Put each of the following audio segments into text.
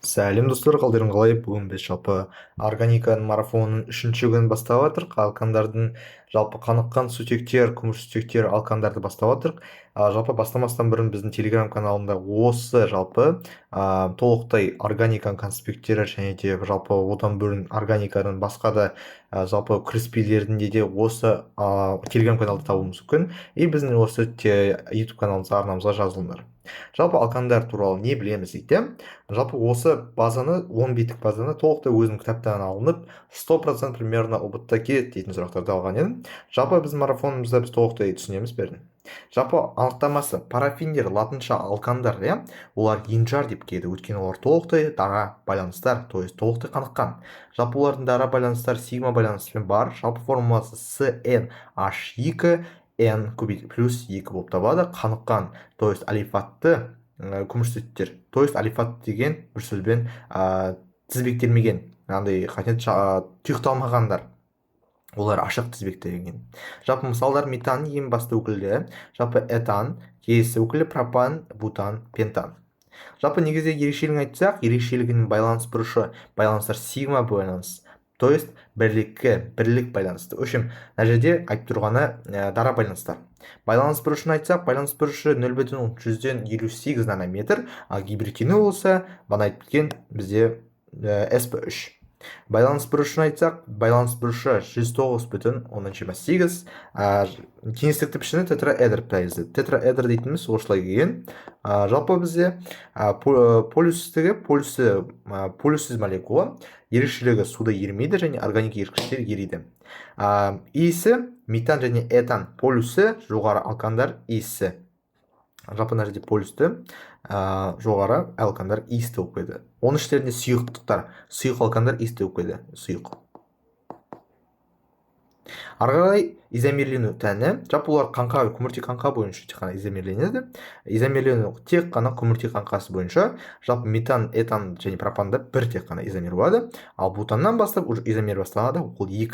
Сәлем достар, қалдарың қалай? Бүгін біз жалпы органиканың марафонының үшінші күнін бастап жатырмық. Алкандардың жалпы қаныққан сутектер, күміс алкандарды бастап жатырмық. Жалпы бастамастан бұрын біздің телеграм каналында осы жалпы толықтай органиканың конспекттері және де жалпы одан бөлін органиканың басқа да жалпы кіріспелерінде де осы телеграм каналда табуымыз мүмкін. И біздің осы YouTube каналымызға арнамызға жазылыңдар. Жалпы алкандар туралы не білеміз дейді. Жалпы осы базаны 10 беттік базаны толықтай өзім кітаптан алынып 100% примерно ұбт келеді дейтін сұрақтарды алған едім. Жалпы біздің марафонымызда біз толықтай түсінеміз бәрін. Жалпы анықтамасы парафиндер латынша алкандар, иә, олар енжар деп келеді, өйткені олар толықтай дара байланыстар, то есть толықтай қаныққан. Жалпы олардың дара байланыстар сигма байланысымен бар. Жалпы формуласы CnH2 n көбейту плюс 2 болып табылады. Қаныққан, то есть алифатты күміс то есть алифат деген бір сөзбен тізбектелмеген, андай тұйықталмағандар, олар ашық тізбектелген. Жалпы мысалдар: метан ең басты өкілі, жалпы этан, келесі өкілі пропан, бутан, пентан. Жалпы негізде ерекшелігін айтсақ, ерекшелігінің байланыс бұрышы байланыстар сигма байланыс, то есть бірлік байланысты. Өшім, мына жерде айтып тұрғаны дара байланыстар. Байланыс бұрышын айтсақ, байланыс бұрышы 0,158 нанометр, ал гибридтену болса, бана айтып кеткен бізде sp3. Байланыс бұрышын айтсақ, байланыс бұрышы 109,8. Кеңістікті пішіні тетраэдр тәрізді. Тетраэдр дейтініміз осылай келген. Жалпы бізде полюссіз молекула, ерекшелігі суда ерімейді және органик еріткіштер ериді. Иісі метан және этан полюсі, жоғары алкандар иісі. Жалпы мына жерде полюсті, жоғары алкандар иісті болып келеді. Оның іштерінде сұйықтықтар, сұйық алкандар иісті болып келеді, сұйық. Арғарай изомерлену тәні, жалпы олар қанқа, көміртек қанқа бойынша тек қана изомерленеді. Изомерлену тек қана көміртек қанқасы бойынша. Жалпы метан, этан және пропанда бір тек қана изомер болады. Ал бутаннан бастап изомер басталады, ол 2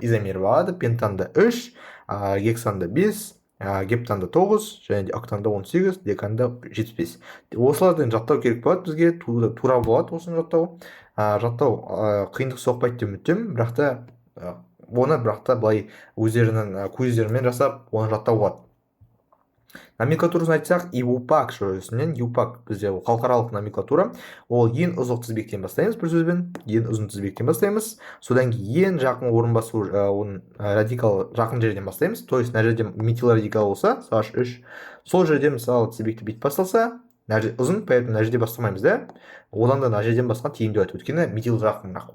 изомер болады. Пентанда 3, гександа 5, гептанда 9, және де октанда 18, деканда 75. Осылардан жаттау керек болады бізге, тура болады осыны жаттау. Жаттау қиындық соқпайды деп үміттемін, бірақ та былай өздерінің көздерімен жасап, оны жаттау болады. Номенклатурасын айтсақ, ИУПАК жүйесінен, ИУПАК бізде халықаралық номенклатура, ол ең ұзақ тізбектен бастаймыз, бір сөзбен, ең ұзын тізбектен бастаймыз. Содан кейін ең жақын орын басу, оның радикал жақын жерден бастаймыз. То есть, мына жерде метил радикал болса, CH3, сол жерде мысалы тізбекті бит басталса, мына жерде ұзын, поэтому мына жерде бастамаймыз, да? Одан да мына жерден басқан тиімді өтіп, өйткені метил жақынырақ.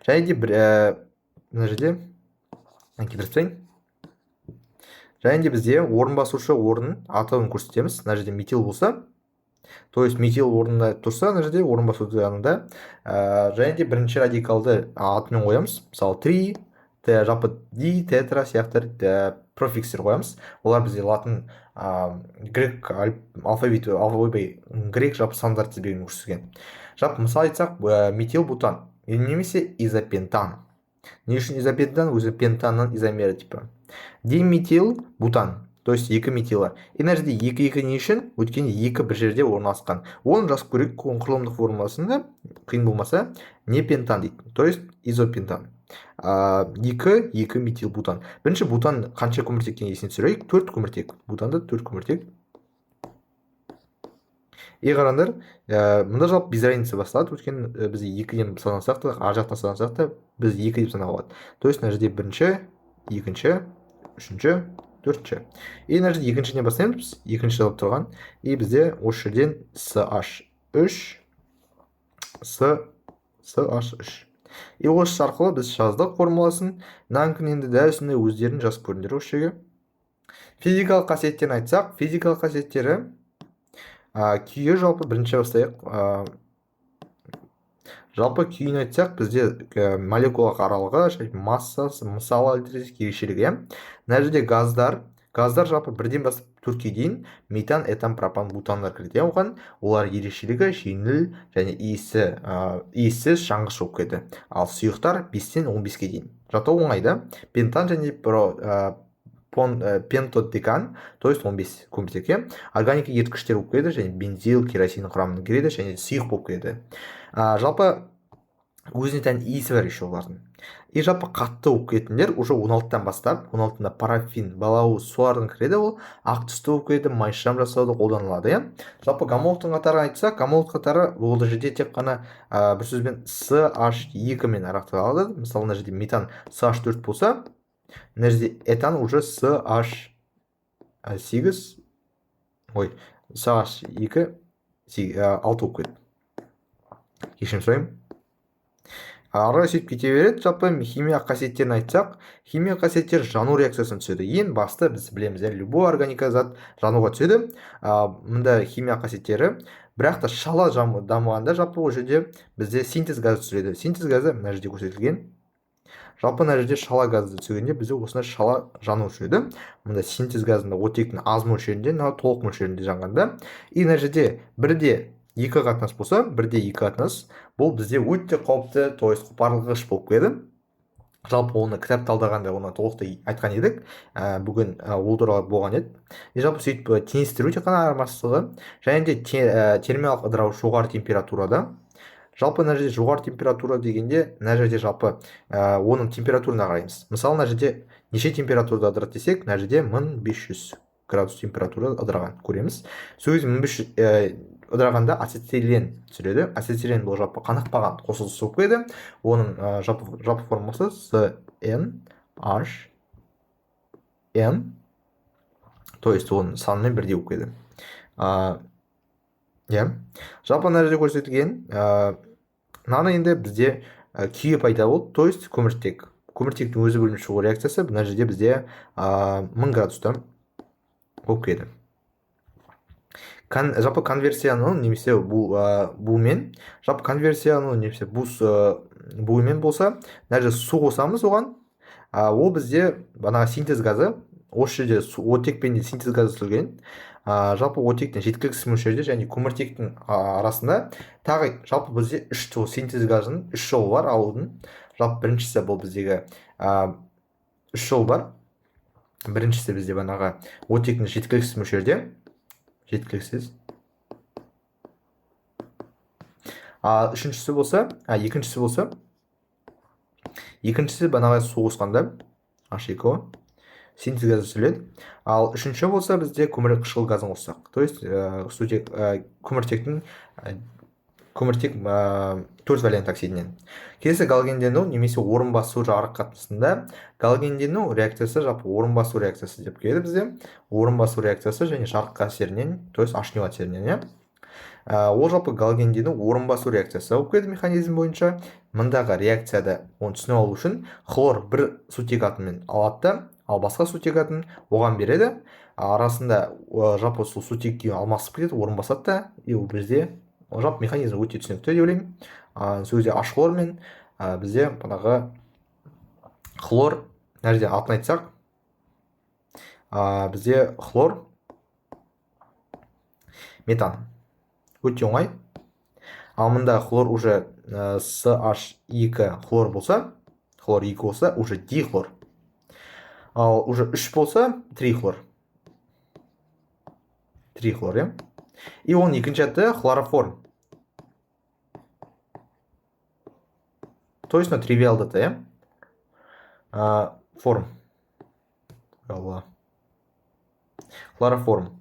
Және де мына жерде және де бізде орын басушы орын атауын көрсетеміз. Мына жерде метил болса, то есть метил орнында тұрса, мына жерде орын басушы жанында, және де бірінші радикалды атымен қоямыз. Мысалы 3, жалпы ди, тетра сияқты профикстер қоямыз. Олар бізде латын, грек алфавиты, грек жалпы сандар тізбегін көрсеткен. Жалпы мысал айтсақ, метил бутан немесе изопентан. Не үшін изопентан? Өзі пентанның изомері типі. Диметил бутан, то есть 2 метилы. И мына жерде 2 не үшін? Өйткені 2 бір жерде орналасқан. Оны жазып көрейік құрылымдық формуласында, қиын болмаса, не пентан дейді, то есть изопентан. 2 метил бутан. Бірінші бутан қанша көміртектен есіне түсірейік? 4 көміртек. Бутанда 4 көміртек. Қараңдар, мұнда жалпы без разницы басталады, өйткені біз 2-ден санасақ та, ар жақтан санасақ та, біз 2 деп санауға болады. То есть мына жерде бірінші, екінші, үшінші, төртінші. И мына жерде екіншіден бастаймыз, екінші жалып тұрған. И бізде осы жерден CH3, CH3. И осы арқылы біз жаздық формуласын. Нанкін енді дәл үстінде өздерін жазып көріңдер осы жерге. Физикалық қасиеттерін айтсақ, физикалық қасиеттері күйі жалпы бірінші бастайық. Жалпы күйін айтсақ, бізде молекулалық аралығы, массасы, мысалы ерекшелігі. Мына жерде газдар жалпы 1-ден бастап 4-ке дейін метан, этан, пропан, бутандар кіреді. Оған олар ерекшелігі жеңіл және иіссіз жанғыш болып келеді. Ал сұйықтар 5-тен 15-ке дейін. Жаттау оңайда. Пентан және пентодекан, то есть 15 көміртек, иә. Органика еріткіштер болып келеді, және бензил, керосин құрамына кіреді, және сұйық болып келеді. Жалпы өзіне тән иісі бар еще олардың. И жалпы қатты болып кететіндер уже 16-тан бастап, 16-да парафин, балауыз, солардың кіреді, ол ақ түсті болып келеді, майшам жасауда қолданылады, иә. Жалпы гомологтың қатарын айтсақ, гомолог қатары ол жерде тек қана бір сөзбен CH2 мен анықталады. Мысалы, мына жерде метан CH4 болса, мына жерде этан уже CH8, CH2 6 болып кетеді. Кешірім сұраймын. Ары сөйтіп кете береді. Жалпы химия қасиеттерін айтсақ, химия қасиеттері жану реакциясына түседі. Ең басты біз білеміз, любой органика зат жануға түседі. Мұнда химия қасиеттері, бірақ та шала дамығанда жалпы ол жерде бізде синтез газы түсіреді. Синтез газы мына жерде көрсетілген. Жалпы мына жерде шала газды түсіргенде бізде осындай шала жану түседі. Мұнда синтез газында оттектің аз мөлшерінде, толық мөлшерінде жанғанда. И мына жерде бірде екі қатынас болса, бірде екі қатынас, бұл бізде өте қауіпті, то есть қопарылғыш болып келеді. Жалпы оны кітап талдағанда оны толықтай айтқан едік. Бүгін ол туралы болған еді. Жалпы сөйтіп теңестіру тек қана айырмашылығы, және де термиялық ыдырау жоғары температурада. Жалпы мына жерде жоғары температура дегенде, мына жерде жалпы оның температурына қараймыз. Мысалы, мына жерде неше температурада ыдырады десек, мына жерде 1500 градус температурада ыдыраған көреміз. Сол кезде 1500 ыдырағанда ацетилен түсіреді. Ацетилен бұл жалпы қанықпаған қосылыс болып келеді. Оның жалпы формуласы CnHn, то есть оның санымен бірдей болып келеді. Жалпы мына жерде көрсетілген, мынаны енді бізде күйе пайда болды, то есть көміртек. Көміртектің өзі бөлініп шығу реакциясы мына жерде бізде 1000 градуста болып келеді. Жалпы конверсияның немесе буымен, жалпы конверсияның немесе буымен болса, мына жерде су қосамыз оған, ол бізде бағанағы синтез газы, осы жерде оттекпен де синтез газы түсірілген. Жалпы оттектің жеткіліксіз мөлшерде және көміртектің арасында тағы жалпы бізде үш синтез газының үш жолы бар алудың. Жалпы біріншісі бұл біздегі үш жол бар. Біріншісі бізде бағанағы оттектің жеткіліксіз мөлшерде, жеткіліксіз. Екіншісі бағанағы су қосқанда H2O синтез газы түсіріледі. Ал үшінші болса бізде көмірқышқыл газын қоссақ, то есть көміртек 4 валент оксидінен. Келесі галогендену немесе орын басу жарық қатынасында, галогендену реакциясы жалпы орын басу реакциясы деп келеді бізде. Орын басу реакциясы және жарық әсерінен, то есть H2O әсерінен. Ол жалпы галогендену орын басу реакциясы болып келеді механизм бойынша. Мұндағы реакцияда оны түсініп алу үшін хлор бір сутек атоммен алады, ал басқа сутек атом оған береді. Арасында жалпы сол сутек алмасып кетеді, орын басады да, и ол бізде жалпы механизм өте түсінікті деп ойлаймын. Сол кезде H хлор мен бізде бағанағы хлор, мына жерде атын айтсақ, бізде хлор метан. Өте оңай. Ал мұнда хлор уже CH2 хлор болса, хлор 2 болса, уже дихлор. Ал уже 3 болса, трихлор. Трихлор, иә. И оның екінші аты хлороформ. То есть, тривиал дата, иә. Форм. Хлороформ.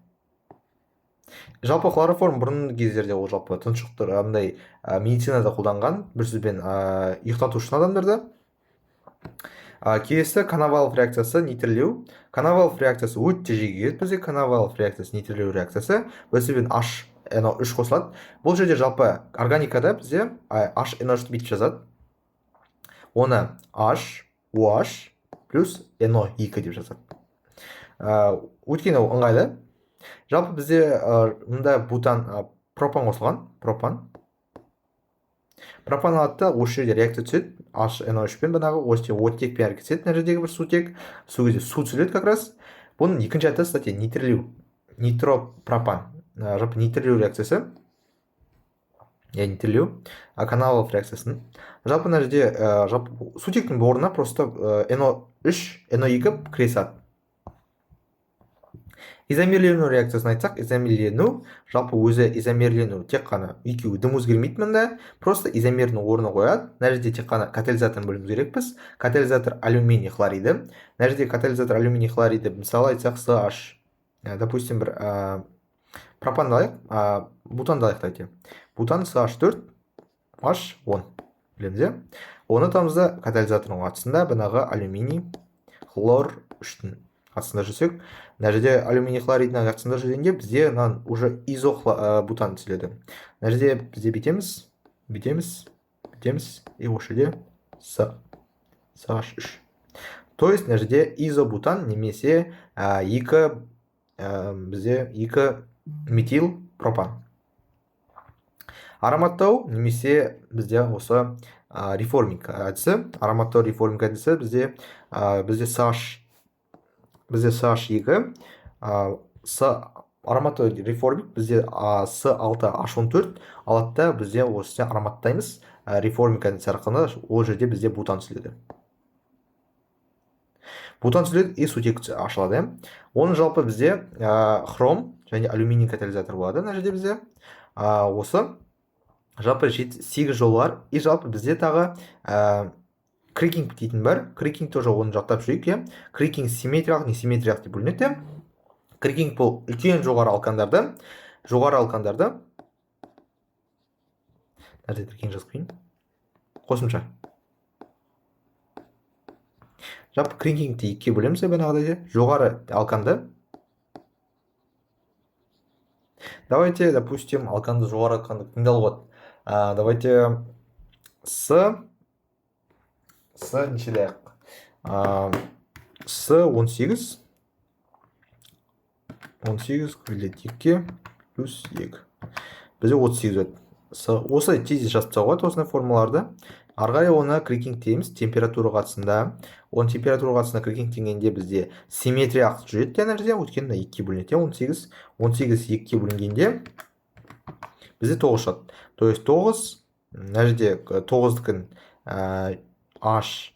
Жалпы хлороформ бұрын кездерде ол жалпы тұншықтыр, медицинада қолданған, бір сөзбен ұйықтату үшін адамдарды. Келесі Коновалов реакциясы нитрлеу. Коновалов реакциясы өте жиі келеді бізде. Коновалов реакциясы нитрлеу реакциясы. Бір сөзбен HNO3 қосылады. Бұл жерде жалпы органикада бізде HNO3 бүйтіп жазады. Оны HOH плюс NO2 деп жазады. Өйткені ыңғайлы. Жалпы бізде мұнда бутан пропан қосылған, пропан. Пропан алады да, осы жерде реакция түседі, HNO3 пен бағанағы осы оттекпен әрекет етеді, мына жердегі бір сутек, сол кезде су түсіреді как раз. Бұның екінші аты, кстати, нитрлеу, нитропропан. Жалпы нитрлеу реакциясы, нитрлеу, Коновалов реакциясын. Жалпы мына жерде сутектің орнына просто NO3, NO2 кіре салады. Изомерлену реакциясын айтсақ, изомерлену жалпы өзі изомерлену тек қана екеуі дым өзгермейді мында, просто изомердің орнына қояды. Мына жерде тек қана катализаторын білуіміз керекпіз. Катализатор алюминий хлориді. Мына жерде катализатор алюминий хлориді мысалы айтсақ CH. Допустим, бір пропанды алайық, бутанды алайық давайте. Бутан CH4 H10 білеміз, иә? Оны тамызда катализаторның қатысында банағы алюминий хлор 3-тің қатысында жүрсек, мына жерде алюминий хлоридінің қатысында жүргенде бізде уже изобутан түзіледі. Мына жерде бізде бүйтеміз, и осы жерде CH3. То есть мына жерде изобутан немесе бізде 2 метил пропан. Ароматтау немесе бізде осы реформинг әдісі, ароматтау реформинг әдісі бізде CH2, ароматтау реформинг бізде C6H14 алады, бізде осы ароматтаймыз реформинг әдісі арқылы, ол жерде бізде бутан түзіледі. Бутан түзіледі и сутек ашылады. Оның жалпы бізде хром және алюминий катализатор болады. Мына жерде бізде осы жалпы 8 жолы бар. И жалпы бізде тағы крекинг дейтін бар. Крекинг тоже оны жақтап жүрейік. Крекинг симметриялық, несимметриялық деп бөлінеді. Крекинг бұл үлкен жоғары алкандарды. Мына жерде крекинг жазып қойын. Қосымша. Жалпы крекингті екіге бөлеміз банағыдай, жоғары алканды. Давайте, допустим, алканды жоғары алканды тыңдалып от. Давайте С нешелі ақ. С 18 көбейледі 2 плюс 2. Бізде 38 өт. Осы тезде жазып тауғат осындай формуларды. Арғай оны крекинг дейміз, температура қатысында. Оның температура қатысында крекинг дегенде бізде симметриялық жүреді тәнірде, өткен 2-ке бөлінеді. 18 2-ке бөлінгенде бізде 9 шығады. То есть 9, мына жерде 9-дікін H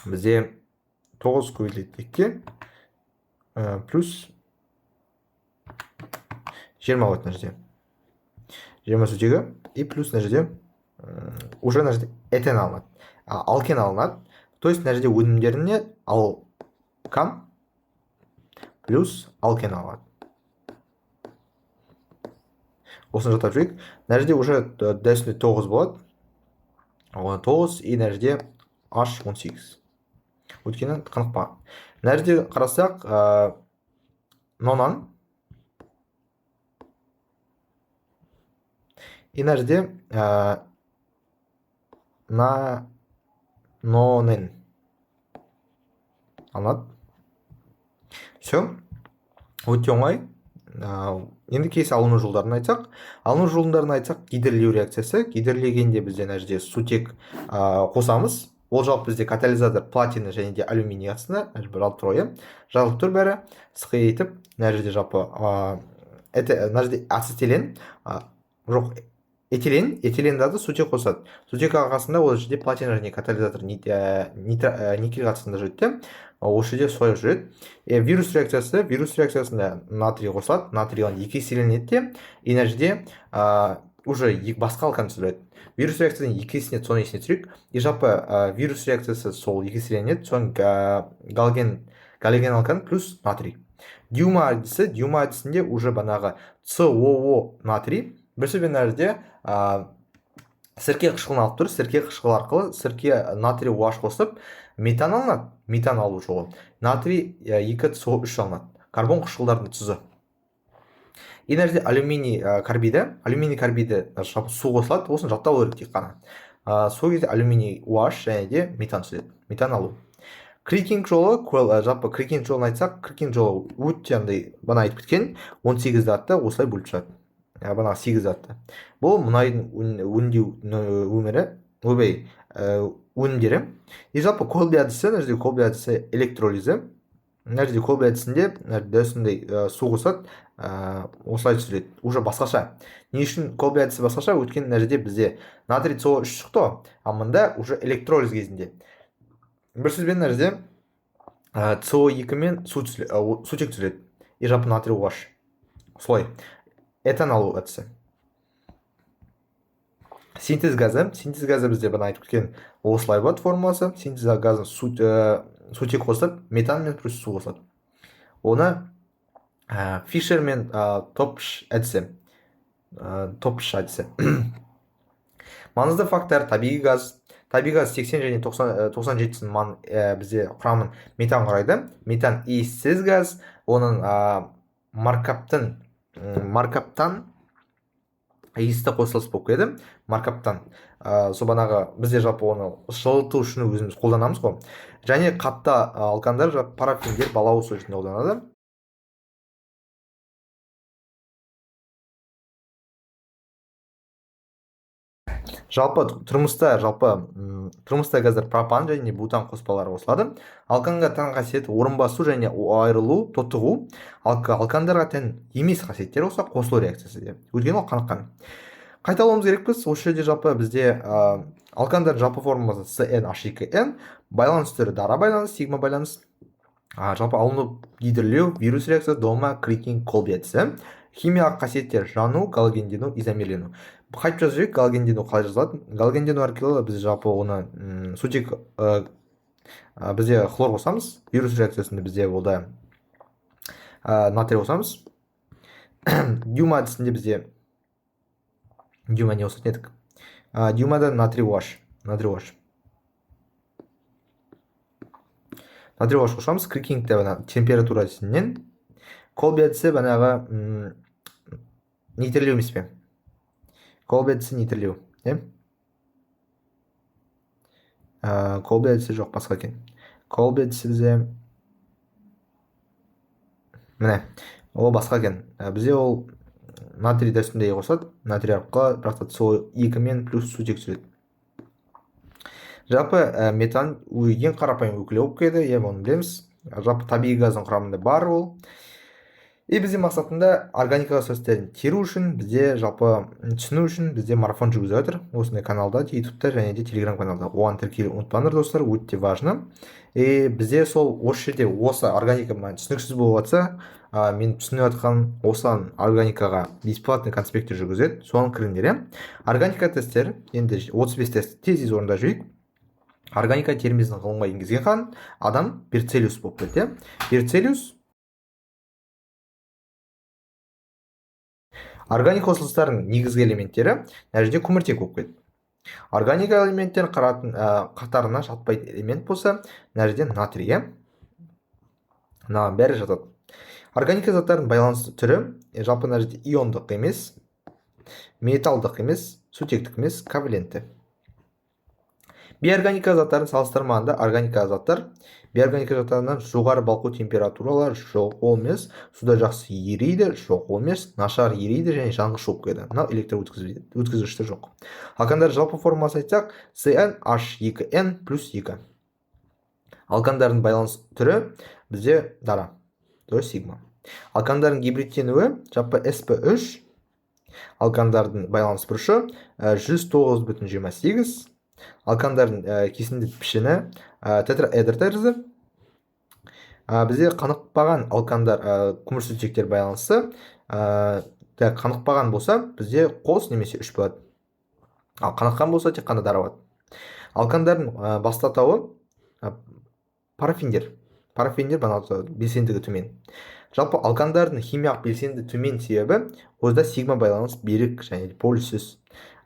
бізде 9 көбейтіледі 2-ке плюс 20 өт мына жерде. 20 сутегі и плюс мына жерде уже мына жерде этен алынады, алкен алынады. То есть мына жерде өнімдеріне алкан плюс алкен алады. Осыны жатап жүрейік. Мына жерде уже дәсінде 9 болады. 9 и мына жерде H18. Өткенін қанықпаған. Мына жерде қарасақ, нонан. И мына жерде нонен. Алынады. Все. Өте оңай. Енді кейсі алыну жолдарын айтсақ. Алыну жолдарын айтсақ, гидрлеу реакциясы. Гидрлегенде бізде мына жерде сутек қосамыз. Ол жалпы бізде катализатор платина және де алюминий қатысында. Жалпы тұройы. Жалпы тұр бәрі. Сықы етіп. Мына жерде жалпы мына жерде ацетилен. Жоқ, этиленді сутек қосады. Сутек арқасында ол жерде платина және катализатор никель қатысында жүреді. Осы жерде солай жүреді. Вирус реакциясында натрий қосылады. Натрий 2 еселенеді. И мына жерде уже басқа алкан түзіледі. Вирус реакциясының 2 есіне соны есіне түсірейік. И жалпы вирус реакциясы сол 2 еселенеді. Соны галоген алкан плюс натрий. Дюма әдісінде уже банағы COO натрий. Бір сөзбен мына жерде сірке қышқылын алып тұр. Сірке қышқыл арқылы сірке натрий OH қосып метан алынады. Метан алу жолы. Натрий 2CO3 алынады. Карбон қышқылдардың тұзы. И мына жерде алюминий карбиді су қосылады. Осын жаттау керек тек қана. Сол кезде алюминий OH және де метан түседі. Метан алу. Крекинг жолы, жалпы крекинг жолын айтсақ, крекинг жолы өте бана айтып кеткен 18 затты осылай бөліп шығады. Бана 8 затты. Бұл мұнайдың өңдеу өнімдері. И жалпы Колби әдісі, мына жерде Колби әдісі электролизі. Мына жерде Колби әдісінде дәсіндей су қосады, осылай түсіреді. Уже басқаша. Не үшін Колби әдісі басқаша? Өткен мына жерде бізде натрий CO3 шықты, а мында уже электролиз кезінде. Бір сөзбен мына жерде CO2 мен сутек түзіледі. и жалпы натрий OH. Солай этанол әдісі. Синтез газы бізде бұрын айтып кеткен осылай болады формуласы. Синтез газын сутек қосып, метан мен плюс су қосады. Оны Фишер мен Топш әдісі. Маңызды фактор табиғи газ. Табиғи газ 80 және 97 бізде құрамын метан құрайды. Метан иіссіз газ, оның маркаптан иісті қосылыс болып келеді. Маркаптан собанағы бізде жалпы оны жылыту үшін өзіміз қолданамыз ғой. Және қатты алкандар парафиндер балауыз үшін қолданады. Жалпы тұрмыста газдар пропан және бутан қоспалары қосылады. Алканға тән қасиеті орын басу және айырылу, тотығу. Алкандарға тән емес қасиеттер болса қосылу реакциясы деп. Өйткені ол қаныққан. Қайталауымыз керекпіз. Осы жерде жалпы бізде алкандардың жалпы формуласы CnH2n, байланыс түрі дара байланыс, сигма байланыс. Жалпы алынып гидрлеу, вирус реакциясы, дома, крикинг, колби әдісі. Химиялық қасиеттер жану, галогендену, изомерлену. Қайтып жазып жібек, галогендену қалай жазылады? Галогендену арқылы біз жалпы оны сутек бізде хлор қосамыз, вирус реакциясында бізде олда натрий қосамыз. Дюма әдісінде бізде дюма не қосатын едік? Дюмада натрий OH. Натрий OH қосамыз. Крикингте температура әдісінен. Колби әдісі банағы нейтралдеу емес пе? Колби әдісі нейтралдеу. Колби әдісі жоқ, басқа екен. Колби әдісі бізде міне, ол басқа екен. Бізде ол натрий дәсінде қосады. Натрий арқылы бірақ сол 2 мен плюс сутек жүреді. Жалпы метан ең қарапайым өкілі болып келеді, оны білеміз. Жалпы табиғи газдың құрамында бар ол. И бізде мақсатында органика сөздерін теру үшін, бізде жалпы түсіну үшін бізде марафон жүргізіп отыр. Осындай каналда, ютубта және де телеграм каналда. Оған тіркелу ұмытпаңдар достар, өте важны. И бізде сол осы жерде осы органика түсініксіз болып жатса, мен түсініп жатқан осыған органикаға бесплатный конспекті жүргізеді. Соған кіріңдер. Органика тесттер, енді 35 тест тез орында жүрейік. Органика термиздің ғылымға енгізген қан адам Берцелиус болып кетті. Берцелиус органик қосылыстардың негізгі элементтері нәржеде көміртек болып келді. Органика элементтер қатарына жатпайтын элемент болса, нәржеде натрий. Бәрі жатады. Органика заттардың байланысты түрі жалпы нәржеде иондық емес, металдық емес, сутектік емес, ковалентті. Бейорганика заттарын салыстырмағанда органика заттар бейорганика заттарынан жоғары балқу температуралар жоқ емес, суда жақсы ериді, жоқ емес, нашар ериді және жанғыш болып келеді. Мынау электр өткізгіштер жоқ. Алкандар жалпы формуласын айтсақ, CnH2n плюс 2. Алкандардың байланыс түрі бізде дара, сигма. Алкандардың гибридтенуі жалпы sp3. Алкандардың байланыс бұрышы 109,28. Алкандардың кесіндік пішіні тетраэдр тәрізді. Бізде қанықпаған алкандар көмірсутектер байланысы қанықпаған болса, бізде қос немесе 3 болады. Ал қаныққан болса, тек қана дара болады. Алкандардың бастатауы парафиндер. Парафиндер белсендігі төмен. Жалпы алкандардың химиялық белсенді төмен себебі осыда сигма байланыс берік және полюссіз.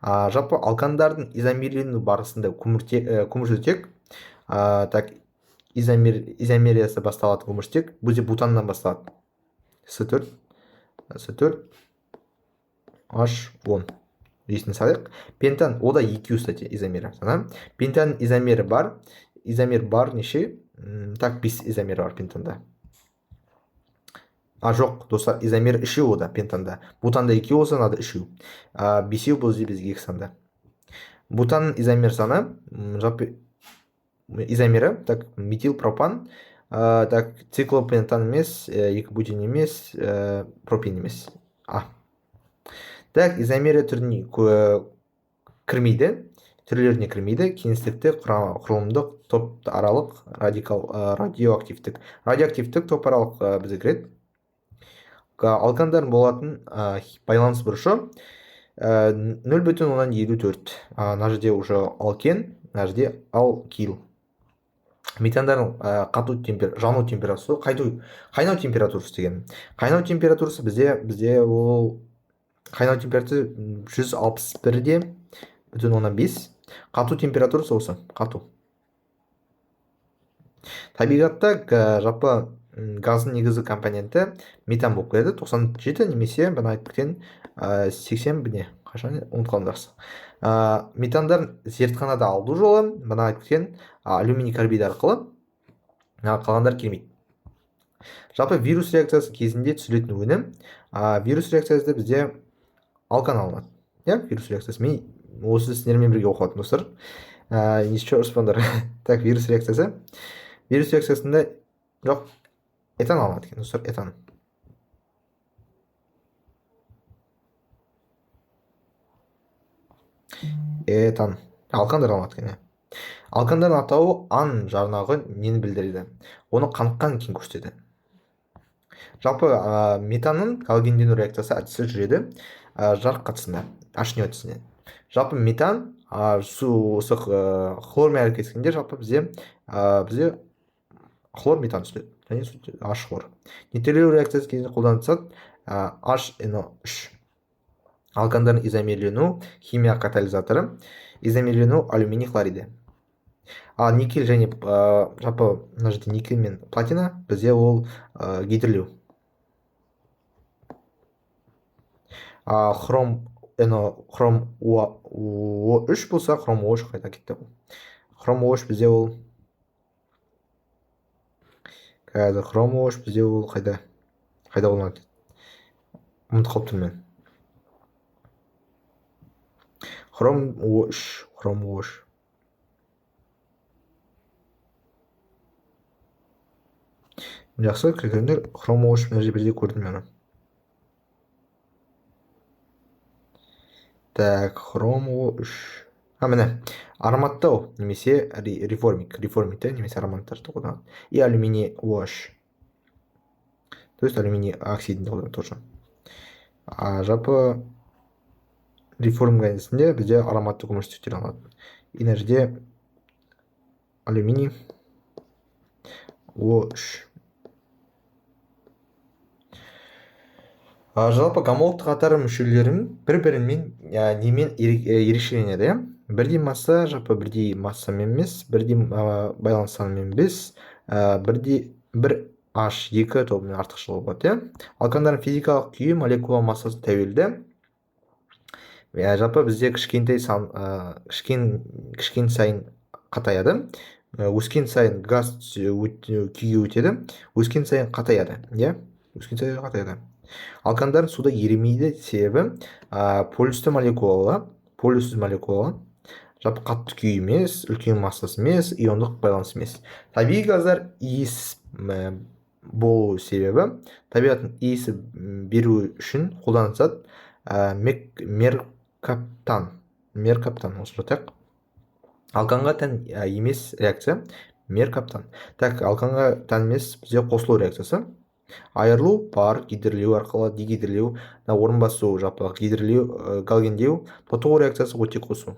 Жалпы алкандардың изомерлену барысында көмірсутек, изомериясы басталады көмірсутек, бізде бутаннан басталады. С4, H10. Есіне салайық. Пентан, ода екеу стати изомері. Пентан изомері бар. Изомер бар неше? Так, 5 изомері бар пентанда. Жоқ, достар, изомер 3 ода пентанда. Бутанда 2 болса, надо 3. 5 бұл бізге 2 санда. Бутанның изомер саны, жалпы изомері, так, метил пропан, так, циклопентан емес, 2 бутин емес, пропин емес. Так, изомері түріне кірмейді, түрлеріне кірмейді, кеңістікті құрылымдық топ аралық радиоактивтік. Радиоактивтік топ аралық бізге кіреді. алкандардың болатын байланыс бұрышы 0,54. Мына жерде уже алкен, мына жерде алкил. Метандардың жану температурасы, қайнау температурасы деген. Қайнау температурасы бізде ол қайнау температурасы 161,5. Қату температурасы осы, қату. Табиғатта жалпы газдың негізгі компоненті метан болып келеді. 97 немесе бана айтып 80 біне қашан ұмытып қалдым жақсы. Метандар зертханада алу жолы бана айтып алюминий карбид арқылы, қалғандар келмейді. Жалпы вирус реакциясы кезінде түзілетін өнім, вирус реакциясында бізде алкан алынады. Вирус реакциясы. Мен осы сіздермен бірге оқыватырмын достар. Еще ұрыспаңдар. Так, вирус реакциясы. Вирус реакциясында жоқ, этан алынады екен достар, этан. Этан. Алкандар алынады екен. Алкандардың атауы ан жарнағы нені білдіреді? Оны қаныққан кейін көрсетеді. Жалпы метанның галогендену реакциясы әдісі жүреді жарық қатысында, H2O әдісіне. Жалпы метан осы хлормен әрекеттескенде жалпы бізде хлор метан түседі, және H хлор. Нейтралдау реакциясы кезінде қолданылса HNO3. Алкандардың изомерлену химия катализаторы, изомерлену алюминий хлориді. Никель және жалпы мына жерде никель мен платина бізде ол гидрлеу. Хром O3 болса, хром O3 қайда кетті? Хром O3 бізде ол хром O3 бізде ол қайда болмады? Ұмытып қалыптым мен. Хром O3. Жақсы, көргендер, хром O3 мына жерде бірде көрдім мен. Так, хром O3. Міне, ароматтау немесе реформикті немесе ароматтарды қолданады. И алюминий OH. То есть алюминий оксидінде қолданады тоже. Жалпы реформ газетінде бізде ароматты көмірсутектер алынады. И мына жерде алюминий OH. Жалпы гомологтық қатары мүшелерін бір-бірімен немен ерекшеленеді. Бірдей масса, жалпы бірдей массамен емес, бірдей байланыс санымен емес, бір H2 тобымен артықшылығы болады. Алкандардың физикалық күйі молекула массасы тәуелді. Жалпы бізде кішкентай сайын қатаяды. Өскен сайын газ күйге өтеді. Өскен сайын қатаяды. Өскен сайын қатаяды. Алкандар суда еримейді себебі полюсті молекулалы, жалпы қатты күй емес, үлкен массасы емес, иондық байланыс емес. Табиғи газдар иіс болу себебі, табиғаттың иісі беру үшін қолданылады меркаптан, осы жатақ. Алканға тән емес реакция меркаптан. Так, алканға тән емес бізде қосылу реакциясы. Айырылу бар, гидрлеу арқылы дегидрлеу, орын басу, жалпы гидрлеу, галогендеу, тотығу реакциясы оттек қосу.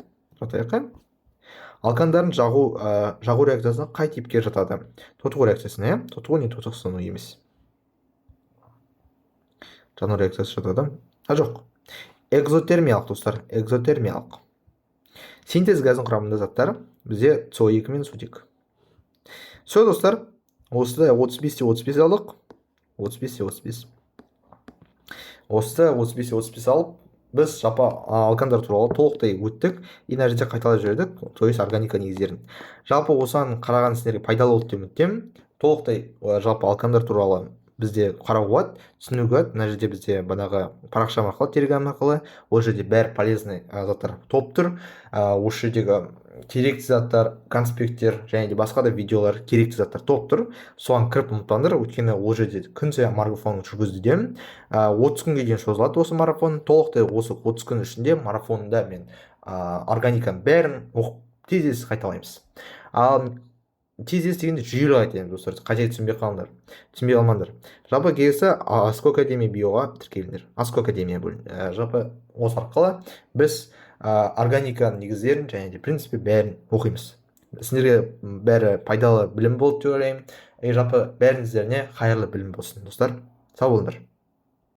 Алкандардың жағу реакциясына қай типке жатады? Тотығу реакциясына, тотығу не тотықсыну емес. Жану реакциясы жатады. Жоқ. Экзотермиялық достар, экзотермиялық. Синтез газын құрамында заттар бізде СО2 мен сутек. Все достар, осыда 35-35 алдық. 35-35. Осы 35-35 алып, біз жалпы алкандар туралы толықтай өттік. Мына жерде қайталап жібердік, то есть органика негіздерін. Жалпы осыған қараған сіздерге пайдалы болды деп үміттемін. Толықтай жалпы алкандар туралы бізде қарауға болады, түсінуге болады. Мына жерде бізде банағы парақша арқылы, телеграм арқылы, ол жерде бәрі полезный заттар топ тұр. Осы жердегі керекті заттар, конспекттер және де басқа да видеолар, керекті заттар топ тұр. Соған кіріп ұмытпаңдар, өйткені ол жерде күн сайын марафон жүргізудемін. 30 күнге дейін созылады осы марафон. Толықтай осы 30 күн ішінде марафонында мен органиканың бәрін оқып тез қайталаймыз. Ал тез дегенде жүйелі айтайын достар, қате түсінбей қалмаңдар. Жалпы келесі аско академия биоға тіркеліңдер. Аско академия жалпы осы арқылы біз органиканың негіздерін және де принципе бәрін оқимыз. Сіздерге бәрі пайдалы білім болды деп ойлаймын. Жалпы бәріңіздеріне қайырлы білім болсын достар. Сау болыңдар.